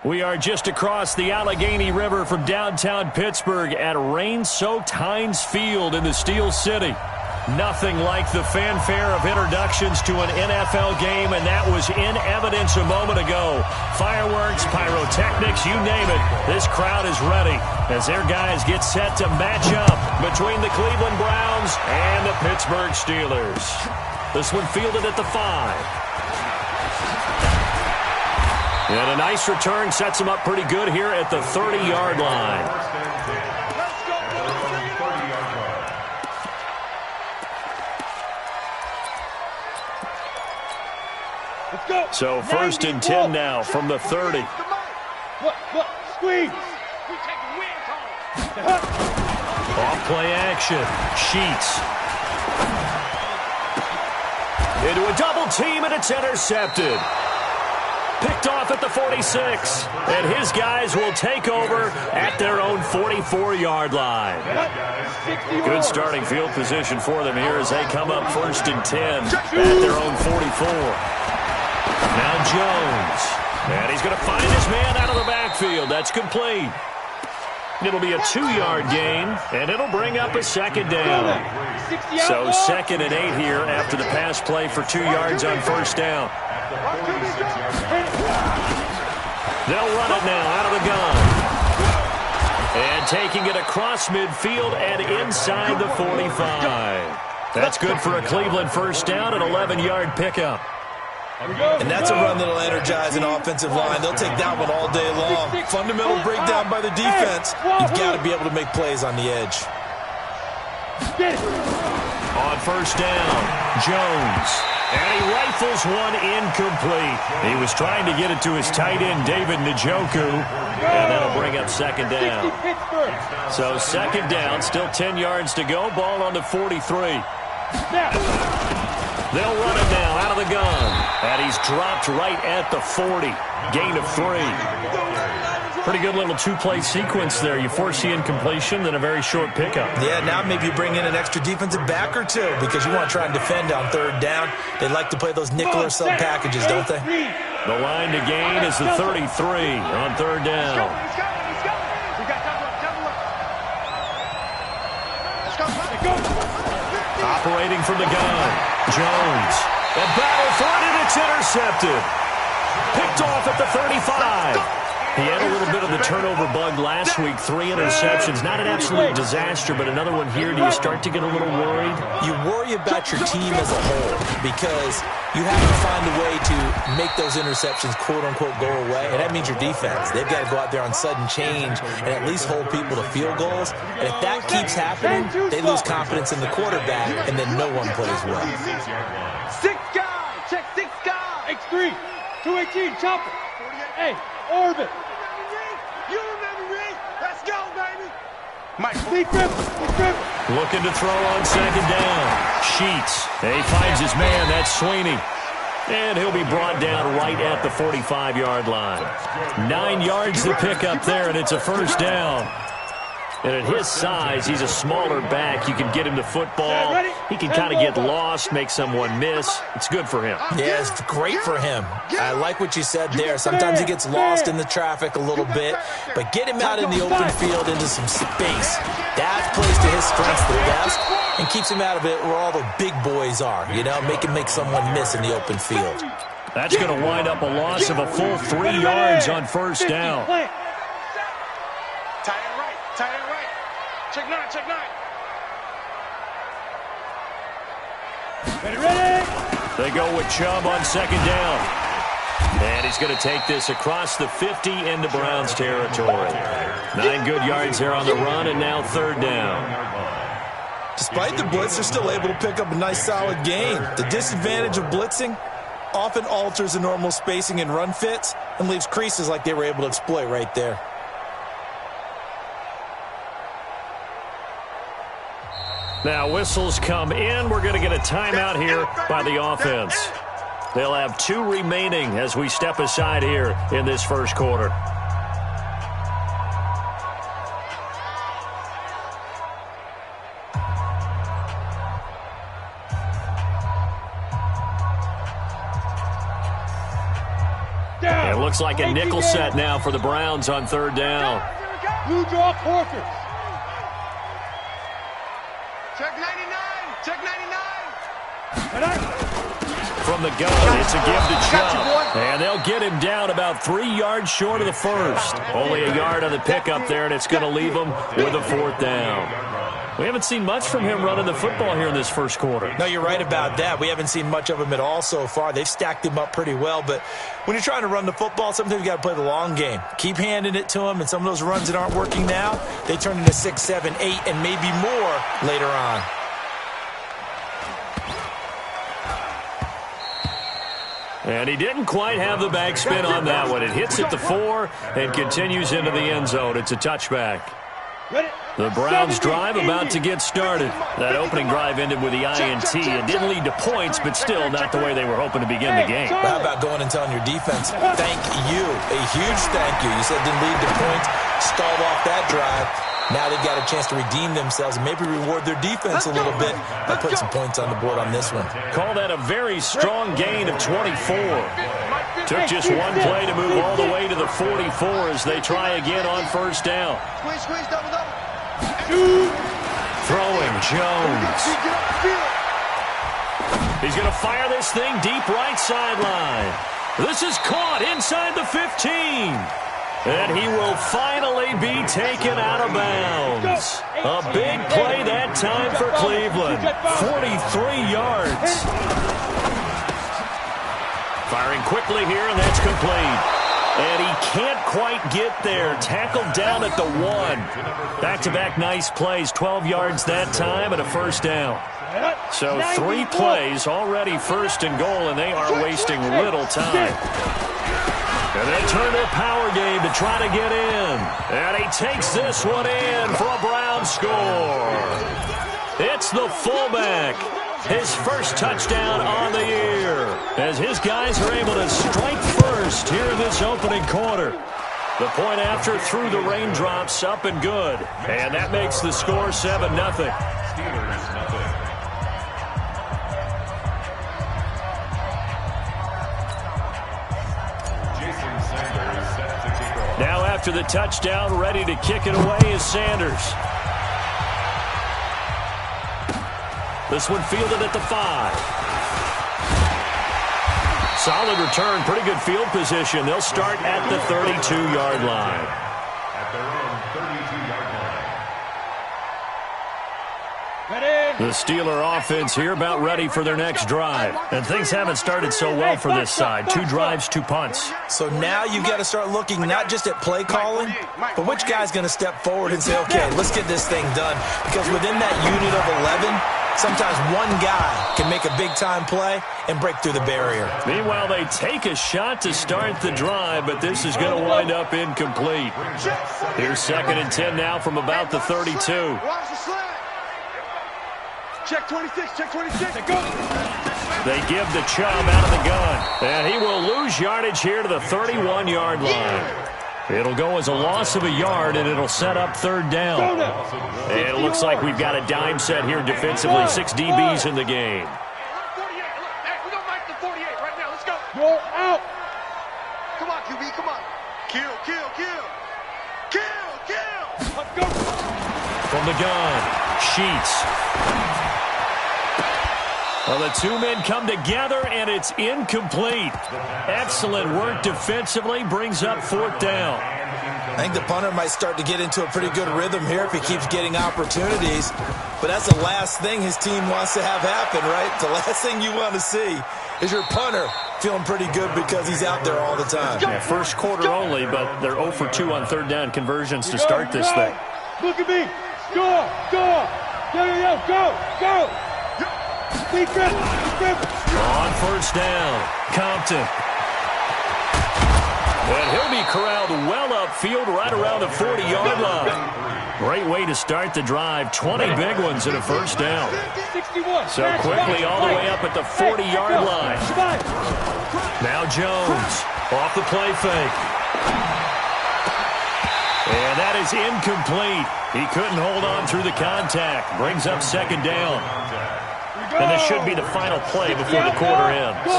We are just across the Allegheny River from downtown Pittsburgh at rain-soaked Heinz Field in the Steel City. Nothing like the fanfare of introductions to an NFL game, and that was in evidence a moment ago. Fireworks, pyrotechnics, you name it. This crowd is ready as their guys get set to match up between the Cleveland Browns and the Pittsburgh Steelers. This one fielded at the 5. And a nice return sets him up pretty good here at the 30-yard line. So 1st and 10 now from the 30. Squeeze. Off play action. Sheets. Into a double team, and it's intercepted. Picked off at the 46, and his guys will take over at their own 44-yard line. Good starting field position for them here as they come up 1st and 10 at their own 44. Now Jones, and he's going to find his man out of the backfield. That's complete. It'll be a 2-yard gain, and it'll bring up a 2nd down. So 2nd and 8 here after the pass play for 2 yards on 1st down. They'll run it now out of the gun. And taking it across midfield and inside the 45. That's good for a Cleveland 1st down, an 11-yard pickup. And that's a run that'll energize an offensive line. They'll take that one all day long. Fundamental breakdown by the defense. You've got to be able to make plays on the edge. On 1st down, Jones. And he rifles one incomplete. He was trying to get it to his tight end, David Njoku. And that'll bring up 2nd down. So 2nd down, still 10 yards to go. Ball on the 43. They'll run it now out of the gun. And he's dropped right at the 40. Gain of 3. Pretty good little 2-play sequence there. You force the incompletion, then a very short pickup. Yeah, now maybe you bring in an extra defensive back or two because you want to try and defend on 3rd down. They like to play those nickel or sub packages, don't they? The line to gain is the 33 on 3rd down. Operating from the gun, Jones. A battle for it, and it's intercepted. Picked off at the 35. He had a little bit of the turnover bug last week, 3 interceptions. Not an absolute disaster, but another one here. Do you start to get a little worried? You worry about your team as a whole because you have to find a way to make those interceptions, quote-unquote, go away, and that means your defense. They've got to go out there on sudden change and at least hold people to field goals. And if that keeps happening, they lose confidence in the quarterback, and then no one plays well. 6 guys. Check 6 guys. X3. 218. Chopper. Hey, orbit. You remember me? Let's go, baby. Mike, looking to throw on 2nd down. Sheets. He finds his man. That's Sweeney. And he'll be brought down right at the 45-yard line. 9 yards to pick up there, and it's a 1st down. And at his size, he's a smaller back. You can get him the football. He can kind of get lost, make someone miss. It's good for him. Yeah, it's great for him. I like what you said there. Sometimes he gets lost in the traffic a little bit, but get him out in the open field into some space. That plays to his strengths the best and keeps him out of it where all the big boys are, you know, make him make someone miss in the open field. That's going to wind up a loss of a full 3 yards on 1st down. Tight end right. Check 9. Ready. They go with Chubb on 2nd down. And he's going to take this across the 50 into Browns territory. 9 good yards there on the run, and now 3rd down. Despite the blitz, they're still able to pick up a nice solid gain. The disadvantage of blitzing often alters the normal spacing and run fits and leaves creases like they were able to exploit right there. Now whistles come in. We're going to get a timeout here by the offense. They'll have 2 remaining as we step aside here in this 1st quarter. Looks like a nickel set now for the Browns on third down. Blue draw quarters. Check 99. Check 99. From the gun, it's a give to Chubb. And they'll get him down about 3 yards short of the first. Only a yard on the pickup there, and it's going to leave him with a fourth down. We haven't seen much from him running the football here in this first quarter. No, you're right about that. We haven't seen much of him at all so far. They've stacked him up pretty well, but when you're trying to run the football, sometimes you got to play the long game. Keep handing it to him, and some of those runs that aren't working now, they turn into 6, 7, 8, and maybe more later on. And he didn't quite have the backspin on that one. It hits at the 4 and continues into the end zone. It's a touchback. The Browns drive about to get started. That opening drive ended with the INT. It didn't lead to points, but still not the way they were hoping to begin the game. How about going and telling your defense, thank you, a huge thank you. You said didn't lead to points, stalled off that drive. Now they've got a chance to redeem themselves and maybe reward their defense a little bit by putting some points on the board on this one. Call that a very strong gain of 24. Took just one play to move all the way to the 44 as they try again on first down. Squeeze, double. Throwing Jones. He's going to fire this thing deep right sideline. This is caught inside the 15. And he will finally be taken out of bounds. A big play that time for Cleveland. 43 yards. Firing quickly here, and that's complete. And he can't quite get there. Tackled down at the 1. Back-to-back nice plays. 12 yards that time and a first down. So 3 plays, already first and goal, and they are wasting little time. And they turn to a power game to try to get in. And he takes this one in for a Brown score. It's the fullback. His first touchdown on the year. As his guys are able to strike first here in this opening quarter. The point after through the raindrops, up and good. And that makes the score 7-0. Now after the touchdown, ready to kick it away is Sanders. This one fielded at the 5. Solid return, pretty good field position. They'll start at the 32-yard line. At their own 32-yard line. The Steeler offense here about ready for their next drive. And things haven't started so well for this side. 2 drives, 2 punts. So now you've got to start looking not just at play calling, but which guy's going to step forward and say, okay, let's get this thing done. Because within that unit of 11, sometimes one guy can make a big-time play and break through the barrier. Meanwhile, they take a shot to start the drive, but this is going to wind up incomplete. Here's 2nd and 10 now from about the 32. Watch the slant. Check 26, check 26. Go. They give the Chubb out of the gun. And he will lose yardage here to the 31-yard line. It'll go as a loss of a yard, and it'll set up third down. And it looks like we've got a dime set here defensively. 6 DBs in the game. 48. Hey, we're going to make the 48 right now. Let's go. Go out. Come on, QB, come on. Kill. Let's go. From the gun, Sheets. Well, the 2 men come together, and it's incomplete. Excellent work defensively, brings up 4th down. I think the punter might start to get into a pretty good rhythm here if he keeps getting opportunities. But that's the last thing his team wants to have happen, right? The last thing you want to see is your punter feeling pretty good because he's out there all the time. Yeah, first quarter only, but they're 0 for 2 on third down conversions to start this thing. Look at me. Score. Go. On first down, Compton. And he'll be corralled well upfield right around the 40-yard line. Great way to start the drive. 20 big ones and a first down. So quickly all the way up at the 40-yard line. Now Jones off the play fake. And that is incomplete. He couldn't hold on through the contact. Brings up 2nd down. And this should be the final play before the quarter ends.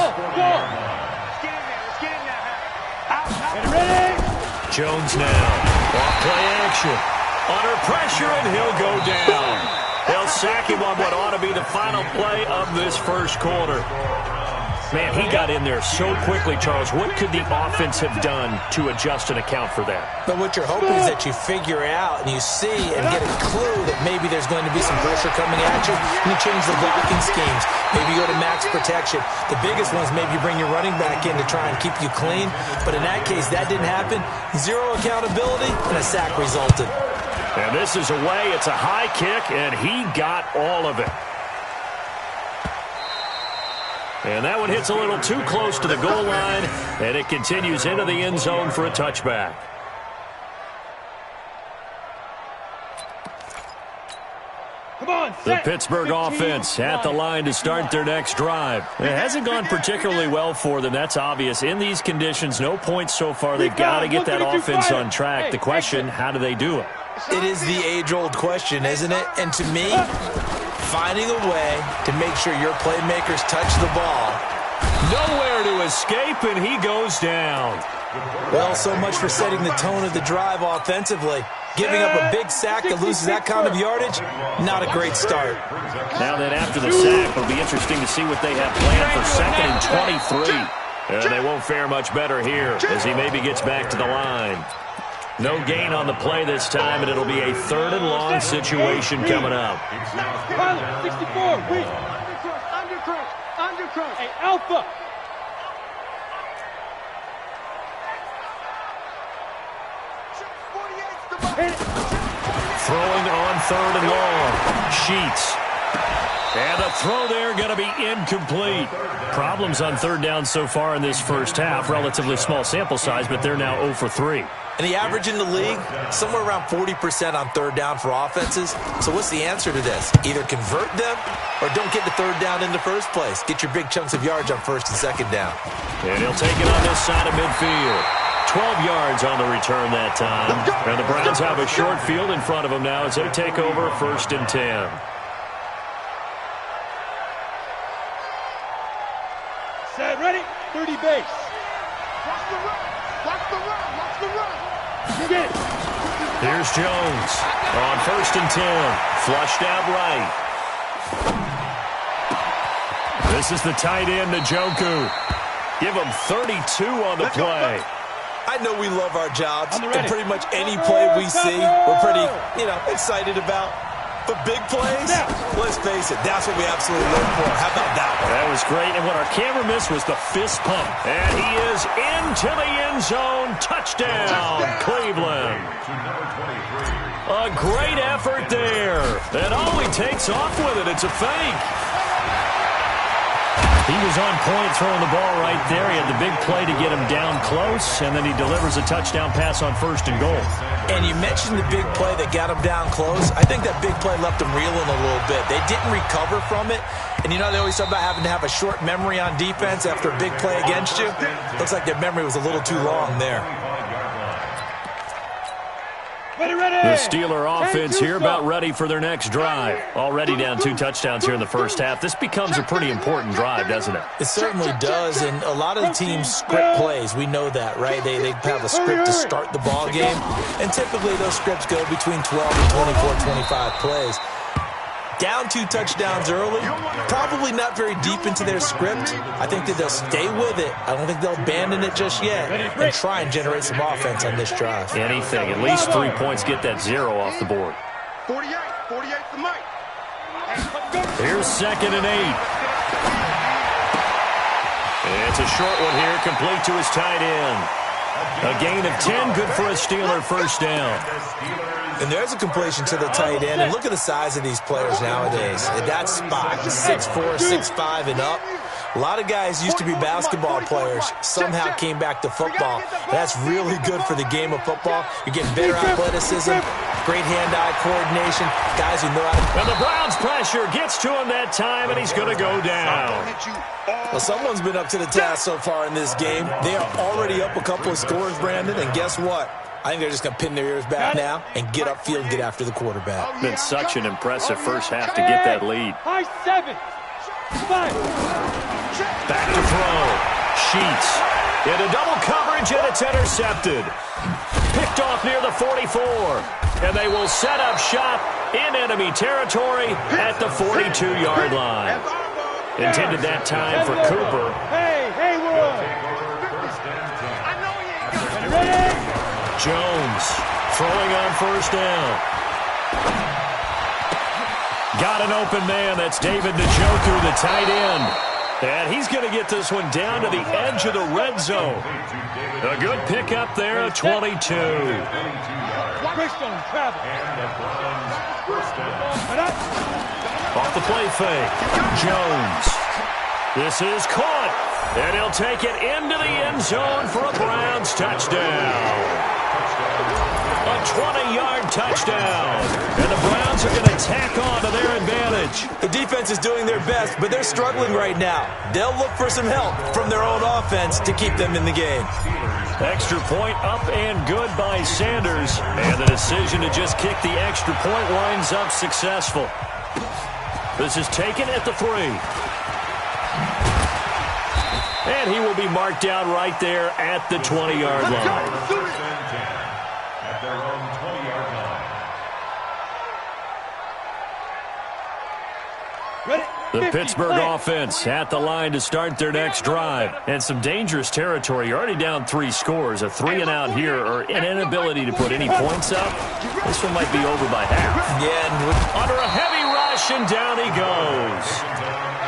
Jones now. Off play action. Under pressure, and he'll go down. They'll sack him on what ought to be the final play of this first quarter. Man, he got in there so quickly, Charles. What could the offense have done to adjust and account for that? But what you're hoping is that you figure out and you see and get a clue that maybe there's going to be some pressure coming at you, and you change the blocking schemes. Maybe you go to max protection. The biggest one is maybe you bring your running back in to try and keep you clean. But in that case, that didn't happen. Zero accountability, and a sack resulted. And this is away. It's a high kick, and he got all of it. And that one hits a little too close to the goal line, and it continues into the end zone for a touchback. Come on, The Pittsburgh offense at the line to start their next drive. It hasn't gone particularly well for them. That's obvious. In these conditions, no points so far. They've got to get that offense on track. The question, how do they do it? It is the age-old question, isn't it? And to me, finding a way to make sure your playmakers touch the ball. Nowhere to escape, and he goes down. Well, so much for setting the tone of the drive offensively. Giving up a big sack that loses that kind of yardage, not a great start. Now then, after the sack, it'll be interesting to see what they have planned for 2nd and 23. And they won't fare much better here as he maybe gets back to the line. No gain on the play this time, and it'll be a 3rd and long situation coming up. 64, read. Undercross. Hey, Alpha. Throwing on 3rd and long. Sheets. And the throw there going to be incomplete. Problems on 3rd down so far in this first half. Relatively small sample size, but they're now 0 for 3. And the average in the league, somewhere around 40% on 3rd down for offenses. So what's the answer to this? Either convert them or don't get the 3rd down in the first place. Get your big chunks of yards on 1st and 2nd down. And he'll take it on this side of midfield. 12 yards on the return that time. And the Browns have a short field in front of them now as they take over 1st and 10. Set, ready, 30 base. Watch the run. Get it. Here's Jones on 1st and 10. Flushed out right. This is the tight end, Njoku. Give him 32 on the play. I know we love our jobs, and pretty much any play we see, we're pretty, excited about. But big plays, let's face it, that's what we absolutely live for. How about that one? That was great, and what our camera missed was the fist pump. And he is into the end zone. Touchdown, Cleveland. A great effort there. And all he takes off with it, it's a fake. He was on point throwing the ball right there. He had the big play to get him down close, and then he delivers a touchdown pass on 1st and goal. And you mentioned the big play that got him down close. I think that big play left him reeling a little bit. They didn't recover from it. And they always talk about having to have a short memory on defense after a big play against you. Looks like their memory was a little too long there. The Steeler offense here about ready for their next drive. Already down 2 touchdowns here in the first half. This becomes a pretty important drive, doesn't it? It certainly does, and a lot of the teams script plays. We know that, right? They have a script to start the ball game, and typically those scripts go between 12 and 24, 25 plays. Down 2 touchdowns early, probably not very deep into their script. I think that they'll stay with it. I don't think they'll abandon it just yet and try and generate some offense on this drive. Anything. At least 3 points, get that 0 off the board. 48 for Mike. Here's 2nd and 8. It's a short one here, complete to his tight end. A gain of 10, good for a Steeler first down. And there's a completion to the tight end. And look at the size of these players nowadays. At that spot, 6'4", 6'5", and up. A lot of guys used to be basketball players, somehow came back to football. That's really good for the game of football. You're getting better athleticism, great hand-eye coordination, guys who know how to... And the Browns pressure gets to him that time, and he's going to go down. Well, someone's been up to the task so far in this game. They are already up a couple of scores, Brandon, and guess what? I think they're just going to pin their ears back now and get upfield and get after the quarterback. Been such an impressive first half to get that lead. High 7. 5. Back to throw. Sheets. Into double coverage, and it's intercepted. Picked off near the 44. And they will set up shop in enemy territory at the 42-yard line. Intended that time for Cooper. Hey, Haywood! Ready? Jones throwing on first down. Got an open man. That's David Njoku, the tight end. And he's going to get this one down to the edge of the red zone. A good pickup there, a 22. Off the play fake. Jones. This is caught. And he'll take it into the end zone for a Browns touchdown. A 20-yard touchdown. And the Browns are going to tack on to their advantage. The defense is doing their best, but they're struggling right now. They'll look for some help from their own offense to keep them in the game. Extra point up and good by Sanders. And the decision to just kick the extra point winds up successful. This is taken at the 3. And he will be marked down right there at the 20-yard line. The Pittsburgh offense at the line to start their next drive. And some dangerous territory. You're already down 3 scores. A 3-and-out here or an inability to put any points up. This one might be over by half. Yeah. Under a heavy rush, and down he goes.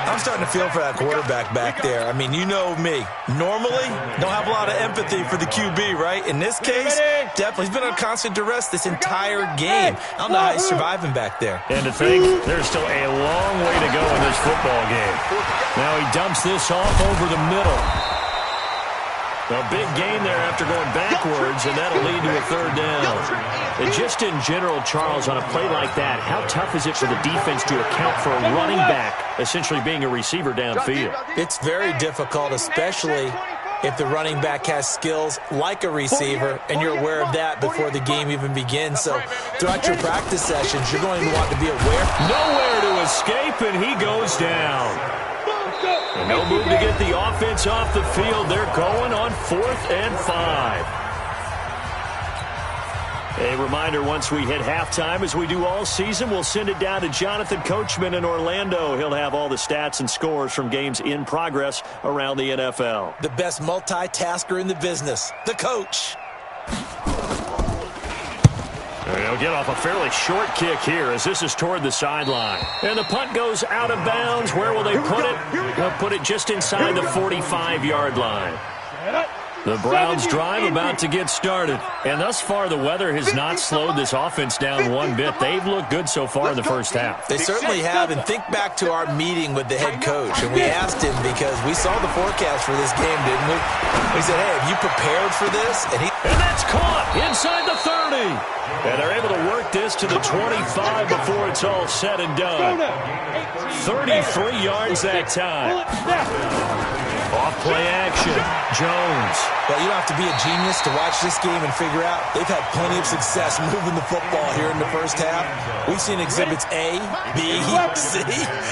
I'm starting to feel for that quarterback back there. I mean, you know me. Normally, don't have a lot of empathy for the QB, right? In this case, definitely. He's been on constant duress this entire game. I don't know how he's surviving back there. And to think, there's still a long way to go in this football game. Now he dumps this off over the middle. A big gain there after going backwards, and that'll lead to a 3rd down. And just in general, Charles, on a play like that, how tough is it for the defense to account for a running back essentially being a receiver downfield? It's very difficult, especially if the running back has skills like a receiver, and you're aware of that before the game even begins. So throughout your practice sessions, you're going to want to be aware. Nowhere to escape, and he goes down. And no move to get the offense off the field. They're going on 4th and 5. A reminder, once we hit halftime, as we do all season, we'll send it down to Jonathan Coachman in Orlando. He'll have all the stats and scores from games in progress around the NFL. The best multitasker in the business, the coach. He'll get off a fairly short kick here as this is toward the sideline. And the punt goes out of bounds. Where will they put it? They'll put it just inside the 45-yard line. The Browns drive about to get started. And thus far, the weather has not slowed this offense down one bit. They've looked good so far in the first half. They certainly have. And think back to our meeting with the head coach. And we asked him because we saw the forecast for this game, didn't we? We said, hey, have you prepared for this? And that's caught inside the 30. And they're able to work this to the 25 before it's all said and done. 33 yards that time. Off play action. Jones. Well, you don't have to be a genius to watch this game and figure out they've had plenty of success moving the football here in the first half. We've seen exhibits A, B, C,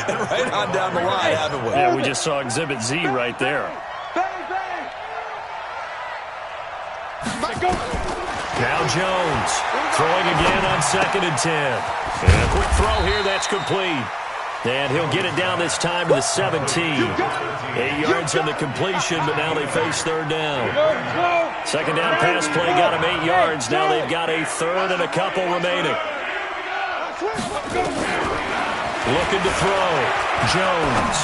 and right on down the line, haven't we? Yeah, we just saw exhibit Z right there. Now Jones throwing again on 2nd and 10. And a quick throw here, that's complete. And he'll get it down this time to the 17. 8 yards on the completion, but now they face 3rd down. 2nd down pass play got him 8 yards. Now they've got a 3rd and a couple remaining. Looking to throw. Jones.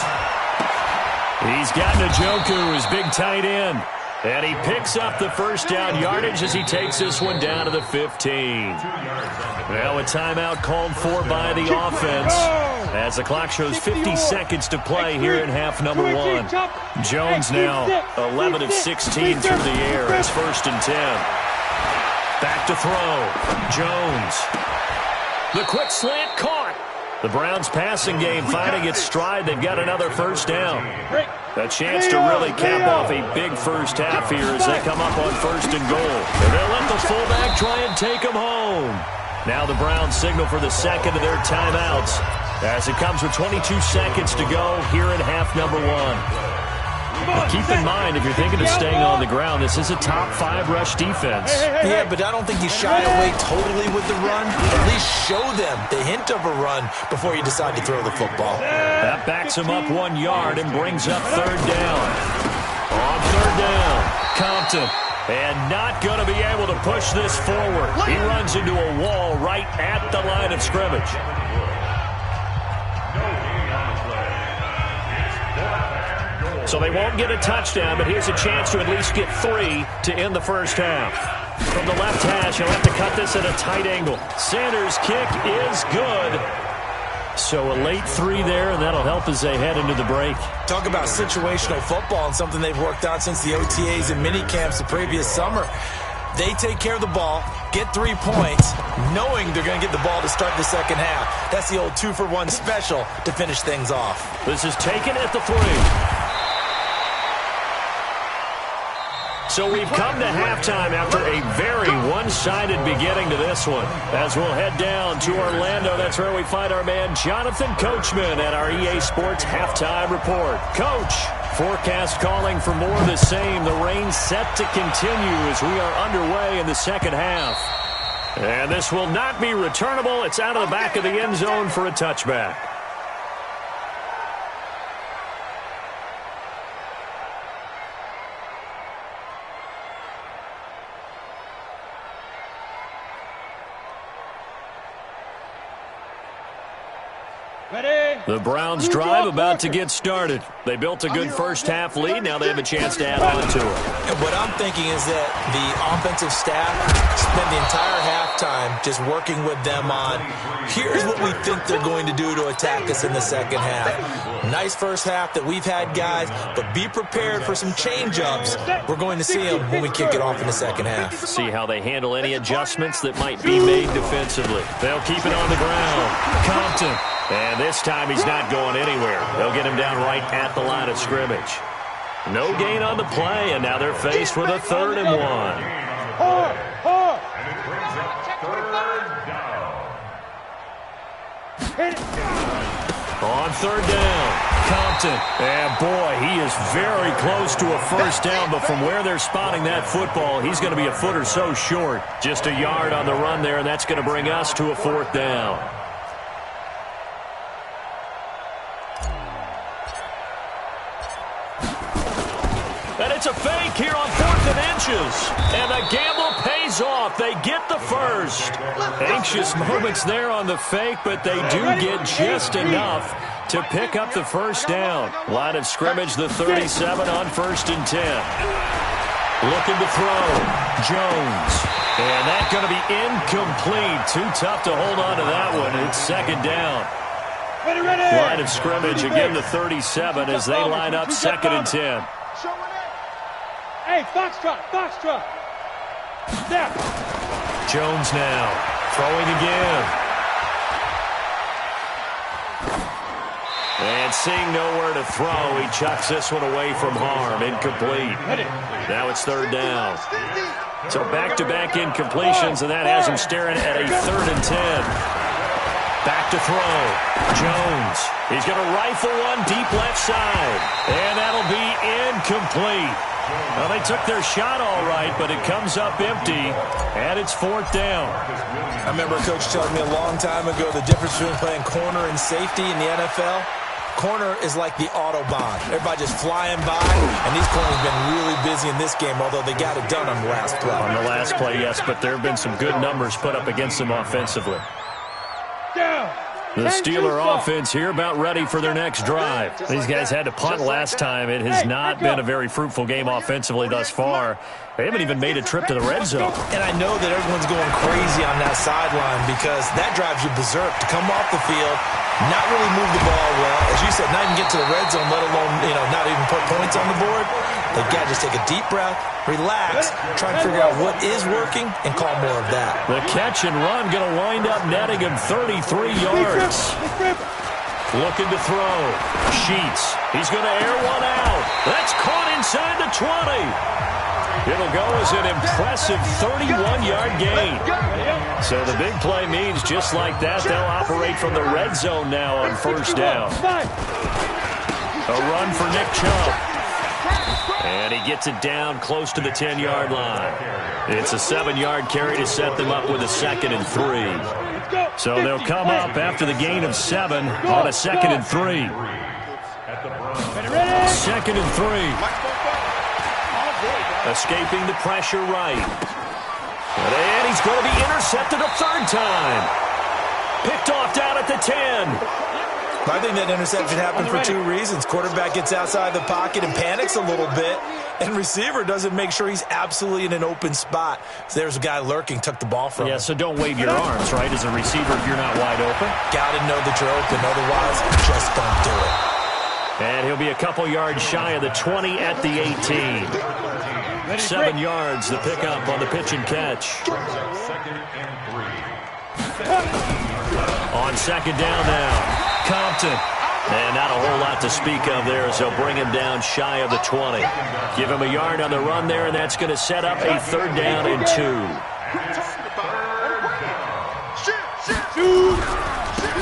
He's got Njoku, his big tight end. And he picks up the first down yardage as he takes this one down to the 15. Now a timeout called for by the offense as the clock shows 50 seconds to play here in half number 1. Jones now 11 of 16 through the air. It's 1st and 10. Back to throw. Jones. The quick slant caught. The Browns passing game finding its stride. They've got another first down. A chance to really cap off a big first half here as they come up on 1st and goal. And they'll let the fullback try and take them home. Now the Browns signal for the second of their timeouts as it comes with 22 seconds to go here in half number 1. Keep in mind, if you're thinking of staying on the ground, this is a top 5 rush defense. Yeah, but I don't think you shy away totally with the run. At least show them the hint of a run before you decide to throw the football. That backs him up 1 yard and brings up 3rd down. On 3rd down, Compton. And not going to be able to push this forward. He runs into a wall right at the line of scrimmage. So they won't get a touchdown, but here's a chance to at least get 3 to end the first half. From the left hash, he'll have to cut this at a tight angle. Sanders' kick is good. So a late 3 there, and that'll help as they head into the break. Talk about situational football and something they've worked on since the OTAs and mini camps the previous summer. They take care of the ball, get 3 points, knowing they're going to get the ball to start the second half. That's the old 2-for-1 special to finish things off. This is taken at the 3. So we've come to halftime after a very one-sided beginning to this one. As we'll head down to Orlando, that's where we find our man Jonathan Coachman at our EA Sports Halftime Report. Coach, forecast calling for more of the same. The rain set to continue as we are underway in the second half. And this will not be returnable. It's out of the back of the end zone for a touchback. The Browns drive about to get started. They built a good first half lead. Now they have a chance to add on to it. And what I'm thinking is that the offensive staff spent the entire halftime just working with them on, here's what we think they're going to do to attack us in the second half. Nice first half that we've had, guys, but be prepared for some change-ups. We're going to see them when we kick it off in the second half. See how they handle any adjustments that might be made defensively. They'll keep it on the ground. Compton. And this time he's not going anywhere. They'll get him down right at the line of scrimmage. No gain on the play, and now they're faced with a 3rd and 1. On 3rd down, Compton. And boy, he is very close to a first down, but from where they're spotting that football, he's going to be a foot or so short. Just a yard on the run there, and that's going to bring us to a 4th down. And it's a fake here on 4th and inches. And the gamble pays off. They get the first. Anxious moments there on the fake, but they do get just enough to pick up the first down. Line of scrimmage, the 37 on 1st and 10. Looking to throw. Jones. And that's going to be incomplete. Too tough to hold on to that one. It's 2nd down. Line of scrimmage, again the 37 as they line up 2nd and 10. Hey, Foxtrot, Foxtrot. Snap. Jones now throwing again. And seeing nowhere to throw, he chucks this one away from harm. Incomplete. Now it's 3rd down. So back-to-back incompletions, and that has him staring at a 3rd and 10. Back to throw. Jones. He's going to rifle one deep left side. And that'll be incomplete. Well, they took their shot all right, but it comes up empty, and it's 4th down. I remember a coach telling me a long time ago the difference between playing corner and safety in the NFL. Corner is like the Autobahn. Everybody just flying by, and these corners have been really busy in this game, although they got it done on the last play. On the last play, yes, but there have been some good numbers put up against them offensively. The Steeler offense here about ready for their next drive. These guys had to punt last time. It has not been a very fruitful game offensively thus far. They haven't even made a trip to the red zone. And I know that everyone's going crazy on that sideline because that drives you berserk to come off the field, not really move the ball well. As you said, not even get to the red zone, let alone, not even put points on the board. They've got to just take a deep breath, relax, try and figure out what is working, and call more of that. The catch and run going to wind up netting him 33 yards. Looking to throw. Sheets. He's going to air one out. That's caught inside the 20. It'll go as an impressive 31-yard gain. So the big play means just like that, they'll operate from the red zone now on 1st down. A run for Nick Chubb. And he gets it down close to the 10-yard line. It's a 7-yard carry to set them up with a 2nd and 3. So they'll come up after the gain of 7 on a 2nd and 3. 2nd and 3. Escaping the pressure right. And he's going to be intercepted a 3rd time. Picked off down at the 10. I think that interception happened for 2 reasons. Quarterback gets outside the pocket and panics a little bit, and receiver doesn't make sure he's absolutely in an open spot. So there's a guy lurking, took the ball from him. Yeah, so don't wave your arms, right, as a receiver if you're not wide open. Got to know that you're open, otherwise just don't do it. And he'll be a couple yards shy of the 20 at the 18. 7 yards, the pickup on the pitch and catch. On 2nd down now. Compton. And not a whole lot to speak of there, so bring him down shy of the 20. Give him a yard on the run there, and that's going to set up a 3rd down and 2.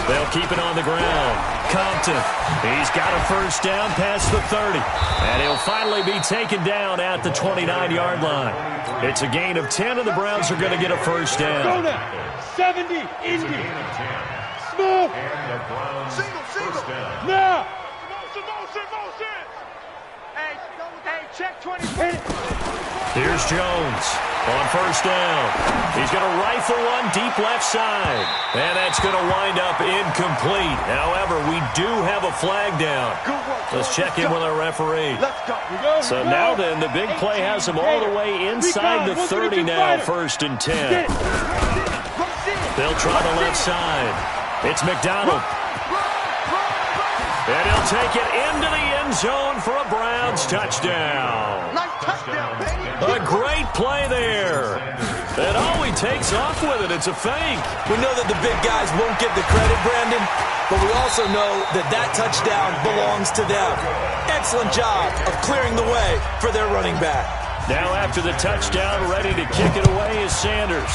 They'll keep it on the ground. Compton. He's got a 1st down past the 30. And he'll finally be taken down at the 29-yard line. It's a gain of 10, and the Browns are going to get a 1st down. 70, Indy. Smooth. Single. Now. Motion. Hey, check 20. Here's Jones on 1st down. He's going to rifle one deep left side. And that's going to wind up incomplete. However, we do have a flag down. Let's check in with our referee. Let's go. So now then, the big play has him all the way inside the 30 now, 1st and 10. They'll try the left side. It's McDonald. And he'll take it into the end zone for a Browns touchdown. Nice touchdown, baby. A great play there. And he takes off with it. It's a fake. We know that the big guys won't get the credit, Brandon, but we also know that that touchdown belongs to them. Excellent job of clearing the way for their running back. Now after the touchdown, ready to kick it away is Sanders.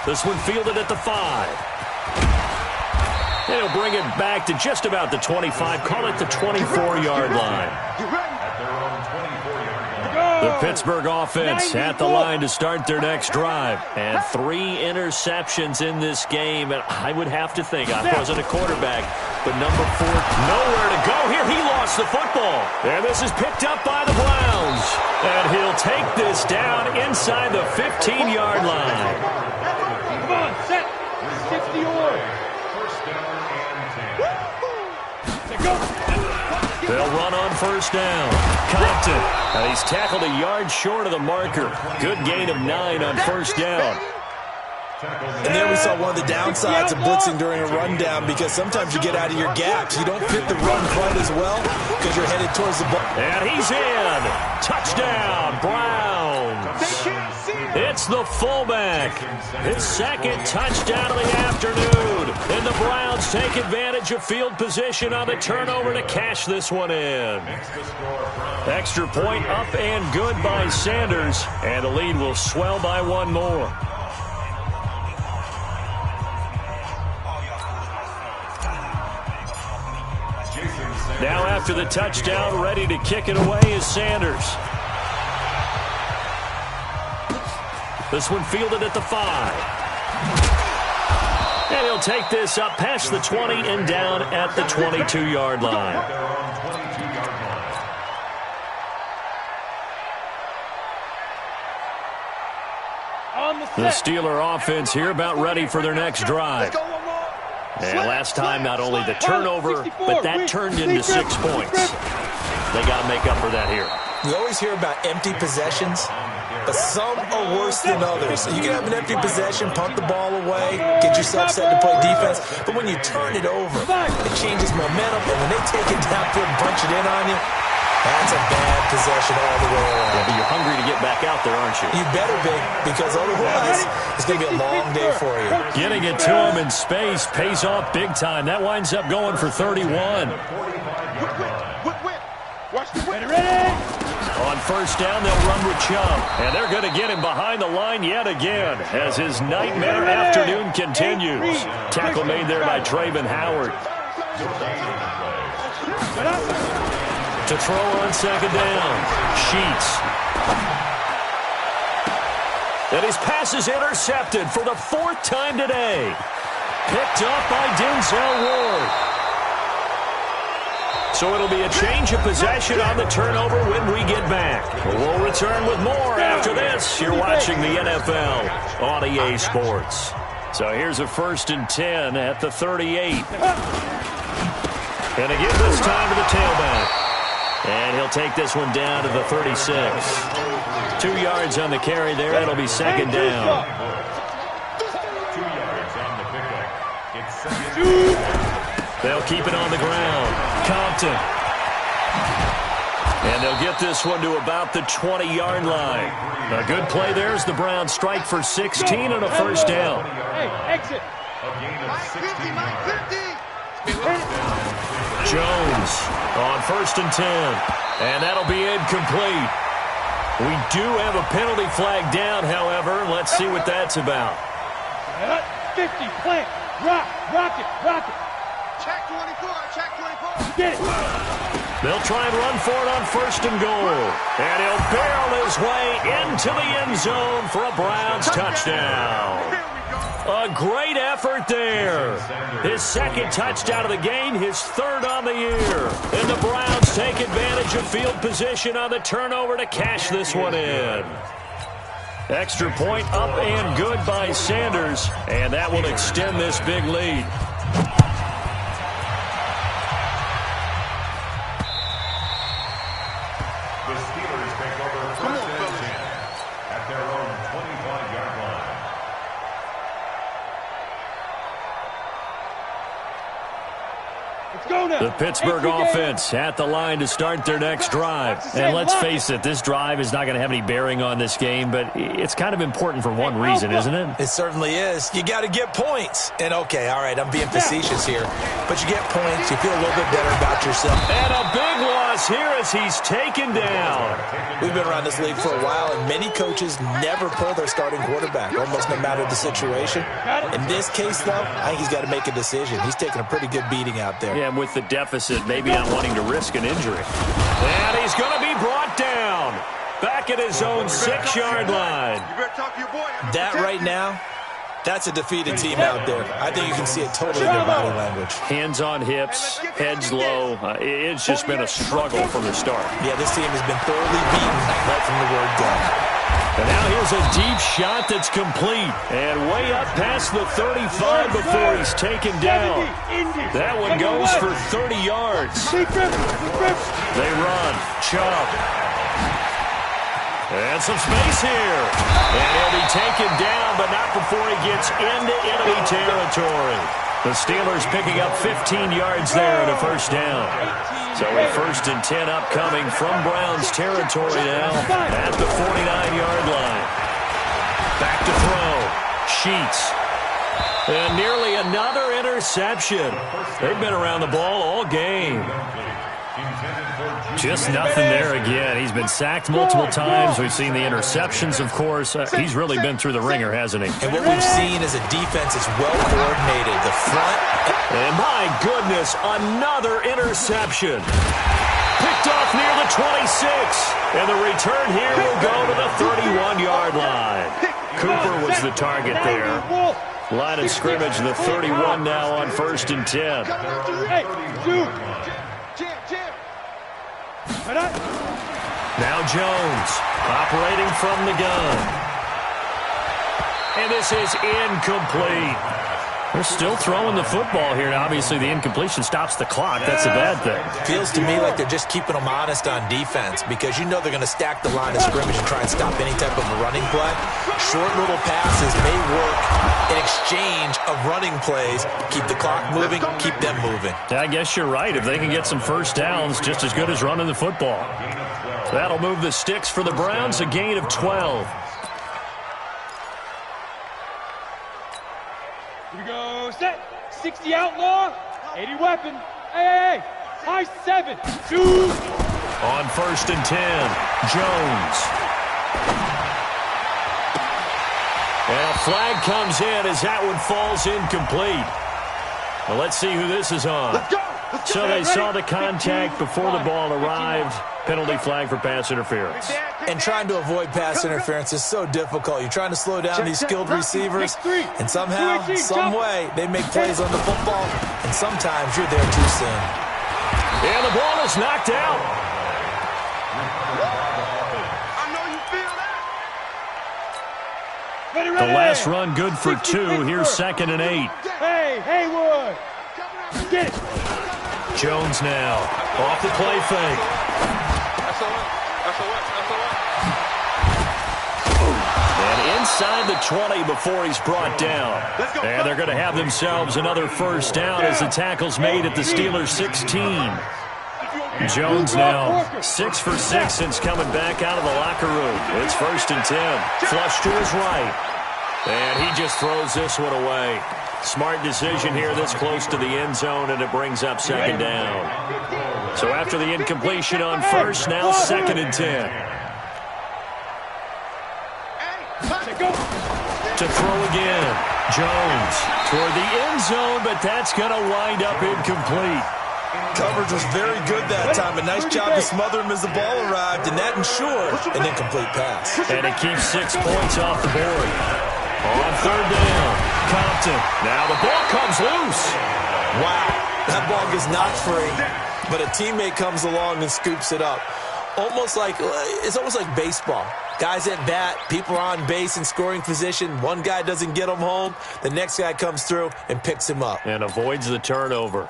This one fielded at the 5. He'll bring it back to just about the 25. Call it the 24-yard line. The Pittsburgh offense at the line to start their next drive. And 3 interceptions in this game. And I would have to think, I wasn't a quarterback, but number 4, nowhere to go here. He lost the football. And this is picked up by the Browns. And he'll take this down inside the 15-yard line. Come on, set. 50 or. They'll run on 1st down. Compton. Now he's tackled a yard short of the marker. Good gain of 9 on 1st down. And there we saw one of the downsides of blitzing during a rundown, because sometimes you get out of your gaps. You don't fit the run quite as well because you're headed towards the ball. And he's in. Touchdown, Browns. It's the fullback. His 2nd touchdown of the afternoon. And the Browns take advantage of field position on the turnover to cash this one in. Extra point up and good by Sanders. And the lead will swell by 1 more. Now after the touchdown, ready to kick it away is Sanders. This one fielded at the 5. And he'll take this up past the 20 and down at the 22-yard line. The Steeler offense here about ready for their next drive. And last time, not only the turnover, but that turned into 6 points. They got to make up for that here. We always hear about empty possessions, but some are worse than others. You can have an empty possession, punt the ball away, get yourself set to play defense, but when you turn it over, it changes momentum, and when they take it downfield and punch it in on you, that's a bad possession all the way around. Yeah, but you're hungry to get back out there, aren't you? You better be, because otherwise it's going to be a long day for you. Getting it to him in space pays off big time. That winds up going for 31. Watch the win. Ready? On 1st down, they'll run with Chubb. And they're going to get him behind the line yet again as his nightmare afternoon continues. Tackle made there by Trayvon Howard. To throw on second down. Sheets. And his pass is intercepted for the 4th time today. Picked up by Denzel Ward. So it'll be a change of possession on the turnover when we get back. We'll return with more after this. You're watching the NFL on EA Sports. So here's a 1st and 10 at the 38. And again this time to the tailback. And he'll take this one down to the 36. 2 yards on the carry there. It'll be second down. 2 yards on the pickup. It's second down. They'll keep it on the ground. Compton. And they'll get this one to about the 20-yard line. A good play there as the Browns strike for 16 and a first down. Hey, exit. A gain of 60 yards. Jones on 1st and 10. And that'll be incomplete. We do have a penalty flag down, however. Let's see what that's about. 50, plant, rock it. Check 24, check 24. Get it. They'll try and run for it on 1st and goal. And he'll barrel his way into the end zone for a Browns touchdown. A great effort there. His 2nd touchdown of the game, his 3rd on the year. And the Browns take advantage of field position on the turnover to cash this one in. Extra point up and good by Sanders. And that will extend this big lead. The Steelers take over 1st and 10 at their own 25-yard line. Let's go now. The Pittsburgh offense at the line to start their next drive. And let's face it, this drive is not going to have any bearing on this game, but it's kind of important for one reason, isn't it? It certainly is. You got to get points. And, okay, all right, I'm being facetious here. But you get points, you feel a little bit better about yourself. And a big loss here as he's taken down. We've been around this league for a while, and many coaches never pull their starting quarterback, almost no matter the situation. In this case, though, I think he's got to make a decision. He's taking a pretty good beating out there. Yeah, and with the deficit, maybe not wanting to risk an injury. And he's going to be brought down. Back at his own 6-yard line. You better talk to your boy. That right now, that's a defeated team out there. I think you can see it totally in their body language. Hands on hips, heads low. It's just been a struggle from the start. Yeah, this team has been thoroughly beaten right from the word go. And now here's a deep shot that's complete. And way up past the 35 before he's taken down. That one goes for 30 yards. They run. Chubb. And some space here. And he'll be taken down, but not before he gets into enemy territory. The Steelers picking up 15 yards there and a first down. So a 1st and 10 upcoming from Browns territory now at the 49-yard line. Back to throw. Sheets. And nearly another interception. They've been around the ball all game. Just nothing there again. He's been sacked multiple times. We've seen the interceptions, of course. He's really been through the ringer, hasn't he? And what we've seen is a defense that's well coordinated. The front. And my goodness, another interception. Picked off near the 26. And the return here will go to the 31-yard line. Cooper was the target there. Line of scrimmage, the 31 now on 1st and 10. Hey, Now Jones operating from the gun. And this is incomplete. They're still throwing the football here. Now, obviously, the incompletion stops the clock. That's a bad thing. Feels to me like they're just keeping them honest on defense because you know they're going to stack the line of scrimmage and try and stop any type of a running play. Short little passes may work in exchange of running plays. Keep the clock moving, keep them moving. I guess you're right. If they can get some first downs, just as good as running the football. So that'll move the sticks for the Browns, a gain of 12. Here we go, set. 60 outlaw, 80 weapon. Hey, high 7, 2. On 1st and 10, Jones. And a flag comes in as that one falls incomplete. Well, let's see who this is on. Let's go. So they saw the contact before the ball arrived. Penalty flag for pass interference. And trying to avoid pass interference is so difficult. You're trying to slow down these skilled receivers, and somehow, some way, they make plays on the football, and sometimes you're there too soon. And the ball is knocked out. The last run good for 2. Here's 2nd and 8. Hey, Haywood. Get it. Jones now. Off the play fake. And inside the 20 before he's brought down. And they're going to have themselves another first down as the tackle's made at the Steelers' 16. Jones now 6 for 6 since coming back out of the locker room. It's 1st and 10. Flush to his right. And he just throws this one away. Smart decision here this close to the end zone, and it brings up 2nd down. So after the incompletion on 1st, now 2nd and 10. To throw again. Jones toward the end zone, but that's going to wind up incomplete. Coverage was very good that time. A nice job to smother him as the ball arrived, and that ensured an incomplete pass. And it keeps 6 points off the board. On 3rd down, Compton. Now the ball comes loose. Wow, that ball gets knocked free, but a teammate comes along and scoops it up. It's almost like baseball. Guys at bat, people are on base in scoring position. One guy doesn't get him home. The next guy comes through and picks him up. And avoids the turnover.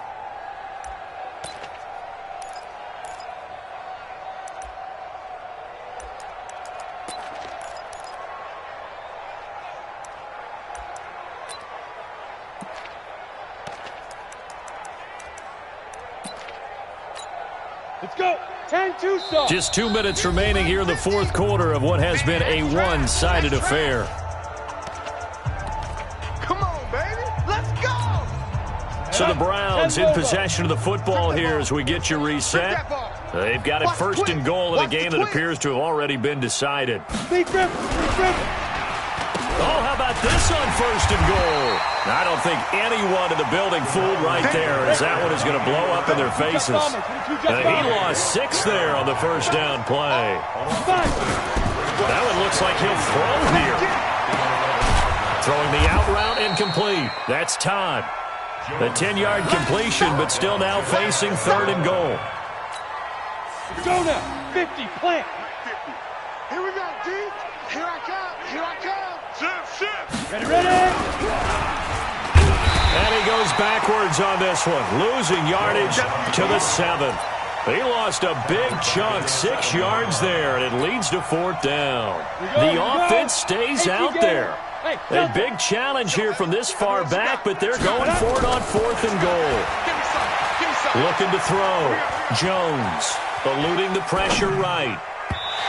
Let's go. 10-2 stop. Just 2 minutes remaining here in the 4th quarter of what has been a one-sided affair. Come on, baby. Let's go. So the Browns in possession of the football here as we get you reset. They've got it 1st and goal in a game that appears to have already been decided. Oh, how about this on 1st and goal? I don't think anyone in the building fooled right there, as that one is going to blow up in their faces. He lost 6 there on the 1st down play. That one looks like he'll throw here. Throwing the out route incomplete. That's time. The 10-yard completion, but still now facing 3rd and goal. Go now. 50, plant. Here we go, D. Here I come. Here I come. Shift. Ready. And he goes backwards on this one, losing yardage to the 7. He lost a big chunk, 6 yards there, and it leads to 4th down. The offense stays out there. A big challenge here from this far back, but they're going for it on 4th and goal. Looking to throw. Jones eluding the pressure right.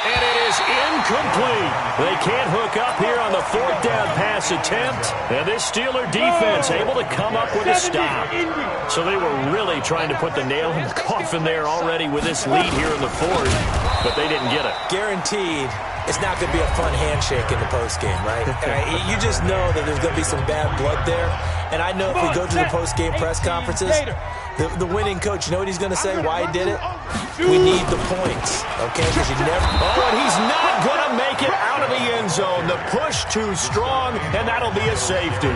And it is incomplete. They can't hook up here on the 4th down pass attempt. And this Steeler defense able to come up with a stop. So they were really trying to put the nail in the coffin there already with this lead here in the 4th. But they didn't get it. Guaranteed, it's not going to be a fun handshake in the postgame, right? You just know that there's going to be some bad blood there. And I know if we go to the postgame press conferences, the winning coach, you know what he's going to say, why he did it? We need the points, okay? Because you never... Oh, and he's not going to make it out of the end zone. The push too strong, and that'll be a safety.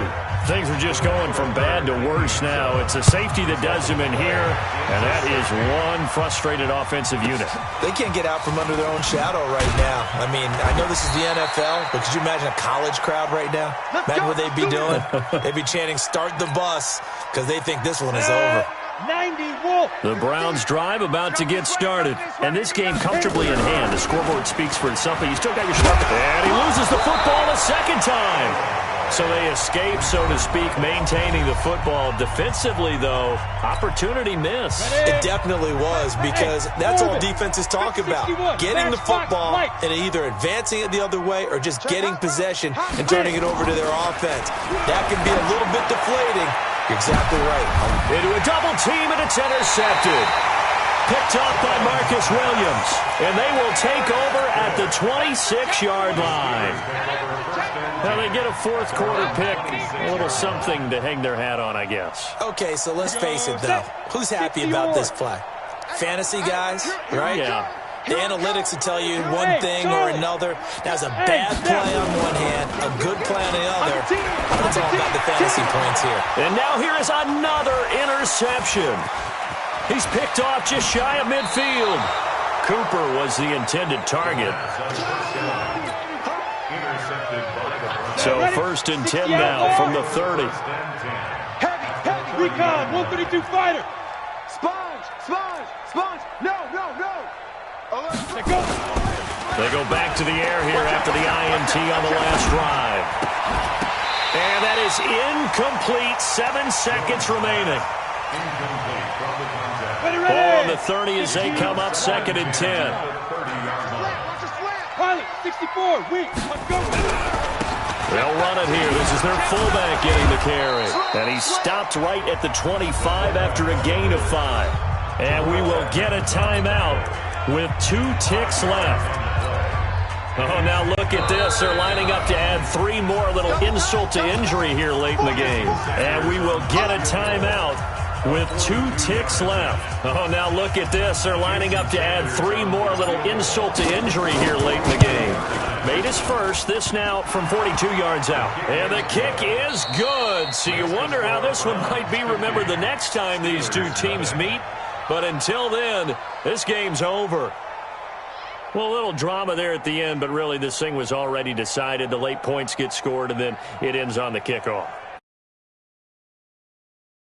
Things are just going from bad to worse now. It's a safety that does him in here, and that is one frustrated offensive unit. They can't get out from under their own shadow right now. I mean, I know this is the NFL, but could you imagine a college crowd right now? Imagine what they'd be doing. They'd be chanting, "Start the bus," because they think this one is over. 90 Wolf. The Browns drive about to get started. And this game comfortably in hand. The scoreboard speaks for itself, but you still got your stuff. And he loses the football a second time. So they escape, so to speak, maintaining the football. Defensively, though, opportunity missed. It definitely was, because that's all defenses talk about. Getting the football and either advancing it the other way or just getting possession and turning it over to their offense. That can be a little bit deflating. You're exactly right. Into a double team, and it's intercepted. Picked off by Marcus Williams. And they will take over at the 26-yard line. Now they get a fourth quarter pick, a little something to hang their hat on, I guess. Okay, so let's face it, though. Who's happy about this play? Fantasy guys, right? Yeah. The analytics will tell you one thing or another. That's a bad play on one hand, a good play on the other. But it's all about the fantasy points here. And now here is another interception. He's picked off just shy of midfield. Cooper was the intended target. So 1st and 10 now from the 30. Heavy, recon, 132 fighter. Sponge. No. They go back to the air here after the INT on the last drive. And that is incomplete. 7 seconds remaining. Ball on the 30 as they come up 2nd and 10. Pilot, 64, weak, let's go. They'll run it here. This is their fullback getting the carry. And he stopped right at the 25 after a gain of 5. And we will get a timeout with 2 ticks left. Oh, now look at this. They're lining up to add 3 more, a little insult to injury here late in the game. And we will get a timeout with 2 ticks left. Oh, now look at this. They're lining up to add 3 more, a little insult to injury here late in the game. Made his first. This now from 42 yards out. And the kick is good. So you wonder how this one might be remembered the next time these 2 teams meet. But until then, this game's over. Well, a little drama there at the end, but really this thing was already decided. The late points get scored, and then it ends on the kickoff.